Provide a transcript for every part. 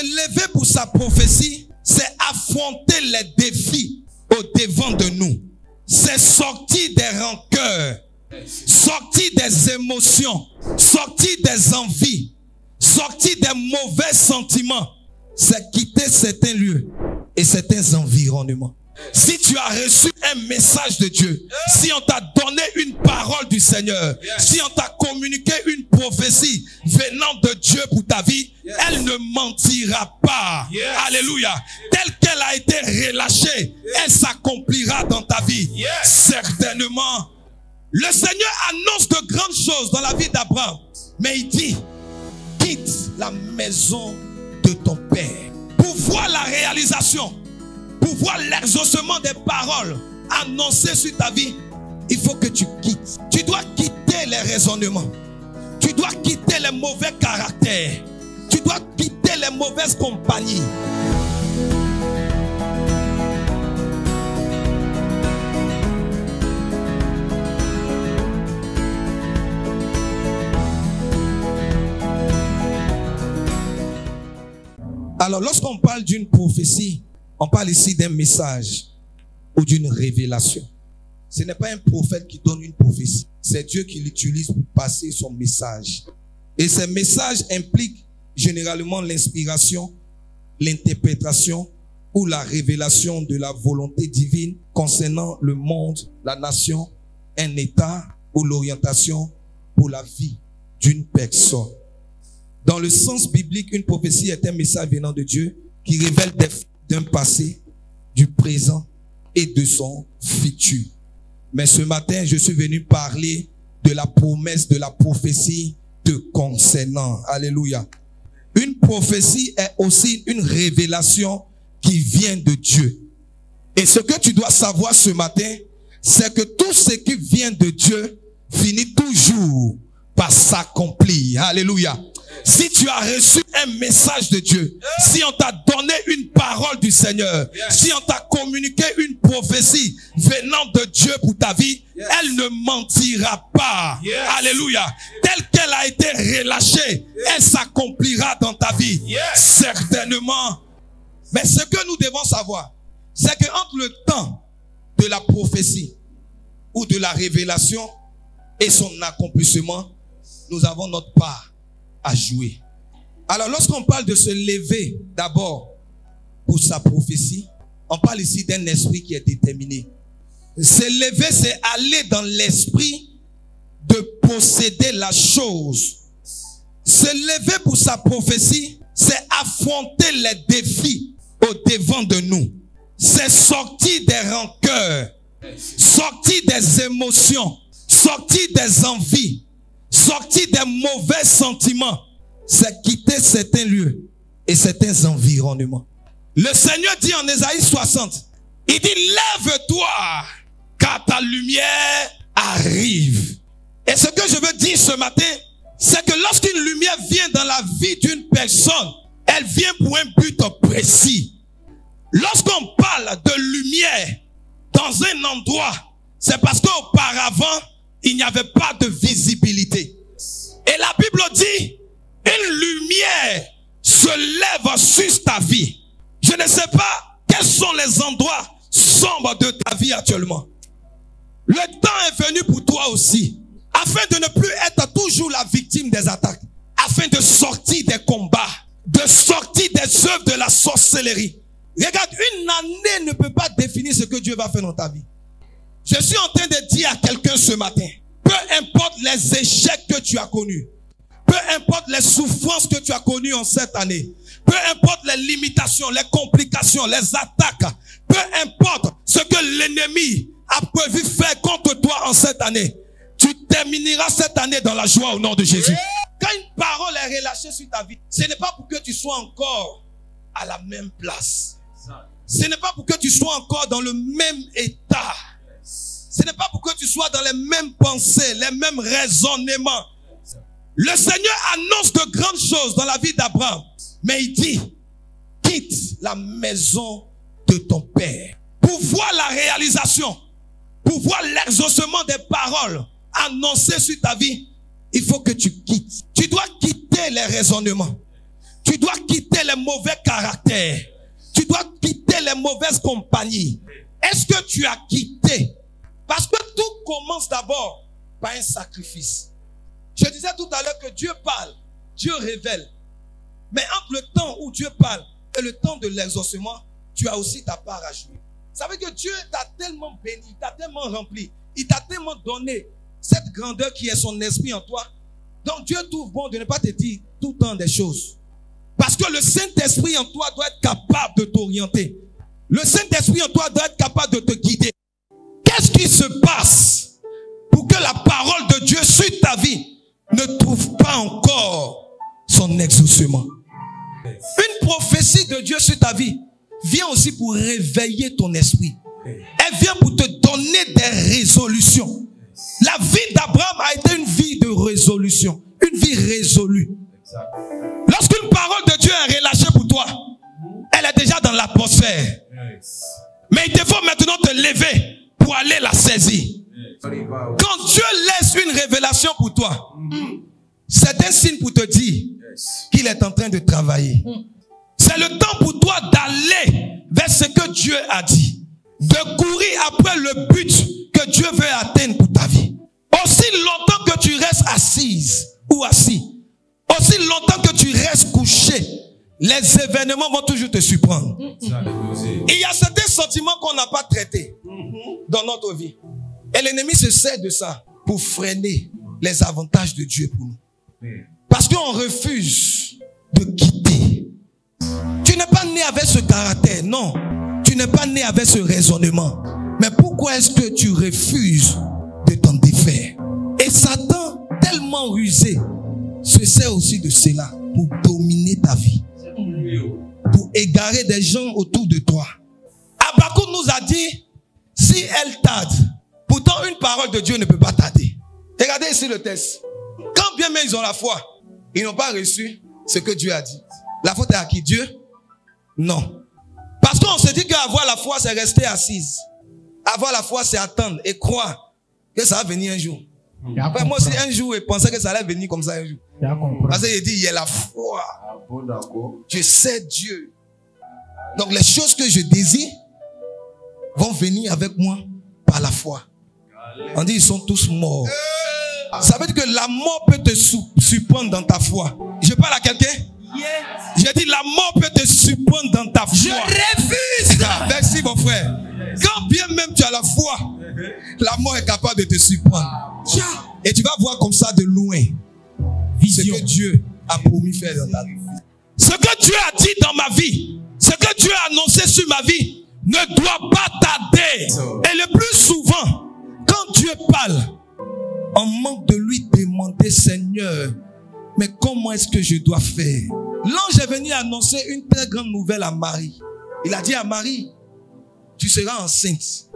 lever pour sa prophétie, c'est affronter les défis au-devant de nous. C'est sortir des rancœurs, sortir des émotions, sortir des envies, sortir des mauvais sentiments. C'est quitter certains lieux et certains environnements. Si tu as reçu un message de Dieu, si on t'a donné une parole du Seigneur, si on t'a communiqué une prophétie venant de Dieu pour ta vie, elle ne mentira pas. Alléluia. Telle qu'elle a été relâchée, elle s'accomplira dans ta vie. Certainement. Le Seigneur annonce de grandes choses dans la vie d'Abraham. Mais il dit, quitte la maison de ton père pour voir la réalisation. Pour voir l'exaucement des paroles annoncées sur ta vie, il faut que tu quittes. Tu dois quitter les raisonnements. Tu dois quitter les mauvais caractères. Tu dois quitter les mauvaises compagnies. Alors, lorsqu'on parle d'une prophétie, on parle ici d'un message ou d'une révélation. Ce n'est pas un prophète qui donne une prophétie. C'est Dieu qui l'utilise pour passer son message. Et ces messages impliquent généralement l'inspiration, l'interprétation ou la révélation de la volonté divine concernant le monde, la nation, un état ou l'orientation pour la vie d'une personne. Dans le sens biblique, une prophétie est un message venant de Dieu qui révèle d'un passé, du présent et de son futur. Mais ce matin, je suis venu parler de la promesse de la prophétie te concernant. Alléluia. Une prophétie est aussi une révélation qui vient de Dieu. Et ce que tu dois savoir ce matin, c'est que tout ce qui vient de Dieu finit toujours par s'accomplir. Alléluia. Si tu as reçu un message de Dieu, si on t'a donné une parole du Seigneur, si on t'a communiqué une prophétie venant de Dieu pour ta vie, elle ne mentira pas. Alléluia. Telle qu'elle a été relâchée, elle s'accomplira dans ta vie. Certainement. Mais ce que nous devons savoir, c'est que entre le temps de la prophétie ou de la révélation et son accomplissement, nous avons notre part à jouer. Alors lorsqu'on parle de se lever d'abord pour sa prophétie, on parle ici d'un esprit qui est déterminé. Se lever, c'est aller dans l'esprit de posséder la chose. Se lever pour sa prophétie, c'est affronter les défis au-devant de nous. C'est sortir des rancœurs, sortir des émotions, sortir des envies, sortir des mauvais sentiments. C'est quitter certains lieux et certains environnements. Le Seigneur dit en Ésaïe 60, il dit, lève-toi, car ta lumière arrive. Et ce que je veux dire ce matin, c'est que lorsqu'une lumière vient dans la vie d'une personne, elle vient pour un but précis. Lorsqu'on parle de lumière dans un endroit, c'est parce qu'auparavant, il n'y avait pas de visibilité. Et la Bible dit, une lumière se lève sur ta vie. Je ne sais pas quels sont les endroits sombres de ta vie actuellement. Le temps est venu pour toi aussi, afin de ne plus être toujours la victime des attaques, afin de sortir des combats, de sortir des œuvres de la sorcellerie. Regarde, une année ne peut pas définir ce que Dieu va faire dans ta vie. Je suis en train de dire à quelqu'un ce matin, peu importe les échecs que tu as connus, peu importe les souffrances que tu as connues en cette année, peu importe les limitations, les complications, les attaques, peu importe ce que l'ennemi a prévu faire contre toi en cette année, tu termineras cette année dans la joie au nom de Jésus. Quand une parole est relâchée sur ta vie, ce n'est pas pour que tu sois encore à la même place. Ce n'est pas pour que tu sois encore dans le même état. Ce n'est pas pour que tu sois dans les mêmes pensées, les mêmes raisonnements. Le Seigneur annonce de grandes choses dans la vie d'Abraham. Mais il dit, quitte la maison de ton père. Pour voir la réalisation, pour voir l'exaucement des paroles annoncées sur ta vie, il faut que tu quittes. Tu dois quitter les raisonnements. Tu dois quitter les mauvais caractères. Tu dois quitter les mauvaises compagnies. Est-ce que tu as quitté? Parce que tout commence d'abord par un sacrifice. Je disais tout à l'heure que Dieu parle, Dieu révèle. Mais entre le temps où Dieu parle et le temps de l'exaucement, tu as aussi ta part à jouer. Ça veut dire que Dieu t'a tellement béni, t'a tellement rempli, il t'a tellement donné cette grandeur qui est son esprit en toi. Donc Dieu trouve bon de ne pas te dire tout le temps des choses. Parce que le Saint-Esprit en toi doit être capable de t'orienter. Le Saint-Esprit en toi doit être capable de te guider. Qu'est-ce qui se passe pour que la parole de Dieu sur ta vie ne trouve pas encore son exaucement? Une prophétie de Dieu sur ta vie vient aussi pour réveiller ton esprit. Elle vient pour te donner des résolutions. La vie d'Abraham a été une vie de résolution, une vie résolue. Lorsqu'une parole de Dieu est relâchée pour toi, elle est déjà dans l'atmosphère. Mais il te faut maintenant te lever pour aller la saisir. Quand Dieu laisse une révélation pour toi, c'est un signe pour te dire qu'il est en train de travailler. C'est le temps pour toi d'aller vers ce que Dieu a dit. De courir après le but que Dieu veut atteindre pour ta vie. Aussi longtemps que tu restes assise ou assis, aussi longtemps que tu restes couché, les événements vont toujours te surprendre. Il y a certains sentiments qu'on n'a pas traités dans notre vie. Et l'ennemi se sert de ça pour freiner les avantages de Dieu pour nous. Parce qu'on refuse de quitter. Tu n'es pas né avec ce caractère, non. Tu n'es pas né avec ce raisonnement. Mais pourquoi est-ce que tu refuses de t'en défaire? Et Satan, tellement rusé, se sert aussi de cela pour dominer ta vie. Pour égarer des gens autour de toi. Habakkuk nous a dit, si elle tarde, pourtant une parole de Dieu ne peut pas tarder. Regardez ici le texte. Quand bien même ils ont la foi, ils n'ont pas reçu ce que Dieu a dit. La faute est à qui? Dieu? Non. Parce qu'on se dit qu'avoir la foi, c'est rester assise. Avoir la foi, c'est attendre et croire que ça va venir un jour. Après, moi aussi, un jour, je pensais que ça allait venir comme ça un jour. Parce qu'il dit, il y a la foi. Je sais Dieu. Donc, les choses que je désire vont venir avec moi par la foi. On dit, ils sont tous morts. Ça veut dire que la mort peut te surprendre dans ta foi. Je parle à quelqu'un? J'ai dit, la mort peut te surprendre dans ta foi. Je refuse. Merci, mon frère. Quand bien même tu as la foi, la mort est capable de te surprendre. Et tu vas voir comme ça de loin ce que Dieu a promis faire dans ta vie. Ce que Dieu a dit dans ma vie, ce que Dieu a annoncé sur ma vie, ne doit pas tarder. Et le plus souvent, quand Dieu parle, on manque de lui demander, Seigneur, mais comment est-ce que je dois faire? L'ange est venu annoncer une très grande nouvelle à Marie. Il a dit à Marie, tu seras enceinte.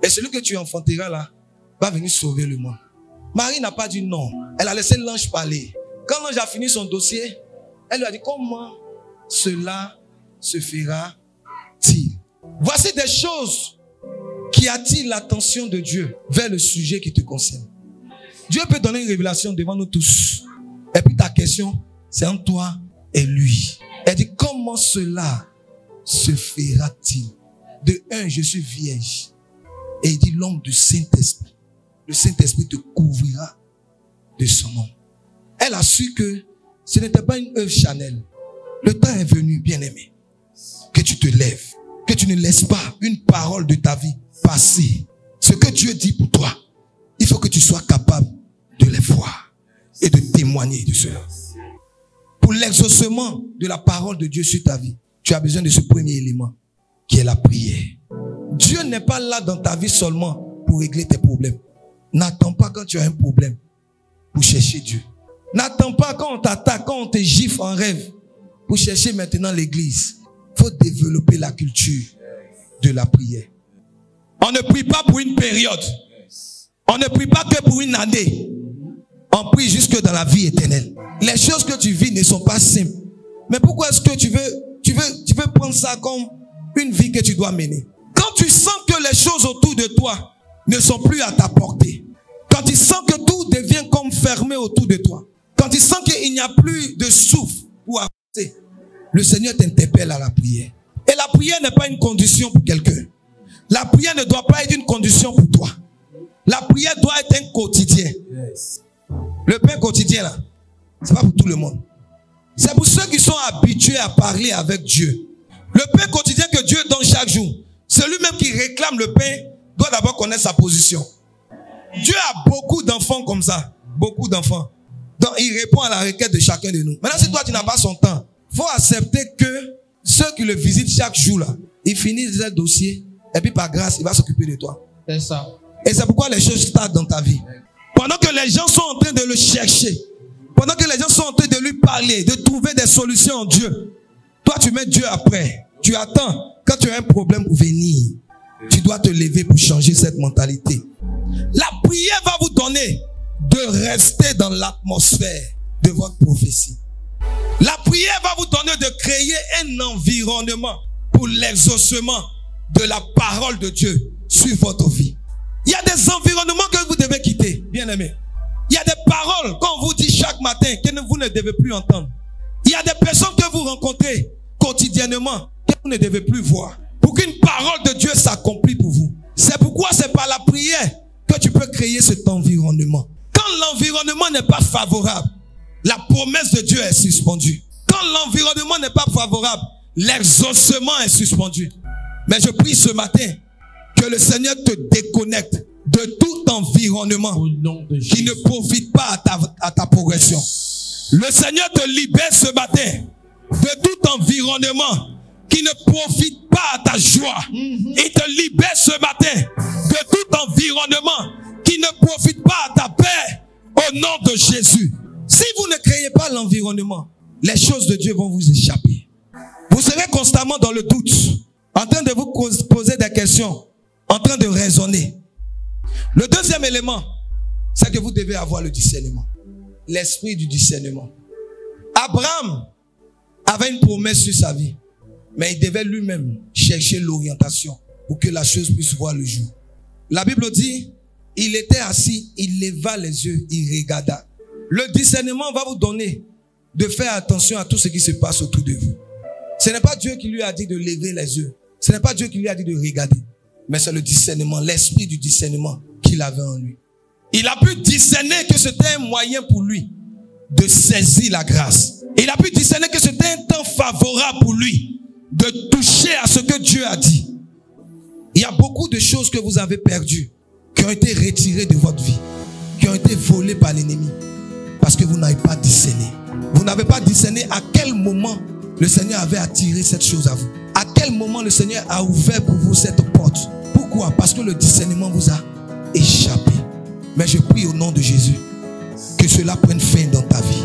Et celui que tu enfanteras là, va venir sauver le monde. Marie n'a pas dit non. Elle a laissé l'ange parler. Quand l'ange a fini son dossier, elle lui a dit, comment cela se fera-t-il? Voici des choses qui attirent l'attention de Dieu vers le sujet qui te concerne. Dieu peut donner une révélation devant nous tous. Et puis ta question, c'est entre toi et lui. Elle dit, comment cela se fera-t-il? De un, je suis vierge. Et il dit, l'homme du Saint-Esprit. Le Saint-Esprit te couvrira de son nom. Elle a su que ce n'était pas une œuvre Chanel. Le temps est venu, bien-aimé, que tu te lèves, que tu ne laisses pas une parole de ta vie passer. Ce que Dieu dit pour toi, il faut que tu sois capable de les voir et de témoigner de cela. Pour l'exaucement de la parole de Dieu sur ta vie, tu as besoin de ce premier élément qui est la prière. Dieu n'est pas là dans ta vie seulement pour régler tes problèmes. N'attends pas quand tu as un problème pour chercher Dieu. N'attends pas quand on t'attaque, quand on te gifle en rêve pour chercher maintenant l'église. Il faut développer la culture de la prière. On ne prie pas pour une période. On ne prie pas que pour une année. On prie jusque dans la vie éternelle. Les choses que tu vis ne sont pas simples. Mais pourquoi est-ce que tu veux prendre ça comme une vie que tu dois mener? Quand tu sens que les choses autour de toi ne sont plus à ta portée, quand tu sens que tout devient comme fermé autour de toi, quand tu sens qu'il n'y a plus de souffle pour avancer, le Seigneur t'interpelle à la prière. Et la prière n'est pas une condition pour quelqu'un. La prière ne doit pas être une condition pour toi. La prière doit être un quotidien. Le pain quotidien là, c'est pas pour tout le monde. C'est pour ceux qui sont habitués à parler avec Dieu. Le pain quotidien que Dieu donne chaque jour, celui-même qui réclame le pain doit d'abord connaître sa position. Dieu a beaucoup d'enfants comme ça. Beaucoup d'enfants. Donc il répond à la requête de chacun de nous. Maintenant, si toi tu n'as pas son temps, il faut accepter que ceux qui le visitent chaque jour là, ils finissent le dossier et puis par grâce, il va s'occuper de toi. C'est ça. Et c'est pourquoi les choses tardent dans ta vie. Pendant que les gens sont en train de le chercher, pendant que les gens sont en train de lui parler, de trouver des solutions en Dieu, toi tu mets Dieu après. Tu attends. Quand tu as un problème pour venir, tu dois te lever pour changer cette mentalité. La prière va vous donner de rester dans l'atmosphère de votre prophétie. La prière va vous donner de créer un environnement pour l'exaucement de la parole de Dieu sur votre vie. Il y a des environnements que vous devez quitter, bien aimés. Il y a des paroles qu'on vous dit chaque matin que vous ne devez plus entendre. Il y a des personnes que vous rencontrez quotidiennement que vous ne devez plus voir. Pour qu'une parole de Dieu s'accomplisse pour vous. C'est pourquoi c'est par la prière que tu peux créer cet environnement. Quand l'environnement n'est pas favorable, la promesse de Dieu est suspendue. Quand l'environnement n'est pas favorable, l'exaucement est suspendu. Mais je prie ce matin que le Seigneur te déconnecte de tout environnement qui ne profite pas à ta progression. Le Seigneur te libère ce matin de tout environnement qui ne profite pas à ta joie. Il te libère ce matin de tout environnement qui ne profite pas à ta paix au nom de Jésus. Si vous ne créez pas l'environnement, les choses de Dieu vont vous échapper. Vous serez constamment dans le doute, en train de vous poser des questions, en train de raisonner. Le deuxième élément, c'est que vous devez avoir le discernement. L'esprit du discernement. Abraham avait une promesse sur sa vie, mais il devait lui-même chercher l'orientation pour que la chose puisse voir le jour. La Bible dit, il était assis, il leva les yeux, il regarda. Le discernement va vous donner de faire attention à tout ce qui se passe autour de vous. Ce n'est pas Dieu qui lui a dit de lever les yeux. Ce n'est pas Dieu qui lui a dit de regarder. Mais c'est le discernement, l'esprit du discernement qu'il avait en lui. Il a pu discerner que c'était un moyen pour lui de saisir la grâce. Il a pu discerner que c'était un temps favorable pour lui de toucher à ce que Dieu a dit. Il y a beaucoup de choses que vous avez perdues, qui ont été retirées de votre vie, qui ont été volées par l'ennemi, parce que vous n'avez pas discerné. Vous n'avez pas discerné à quel moment le Seigneur avait attiré cette chose à vous. À quel moment le Seigneur a ouvert pour vous cette porte. Pourquoi? Parce que le discernement vous a échappé. Mais je prie au nom de Jésus que cela prenne fin dans ta vie.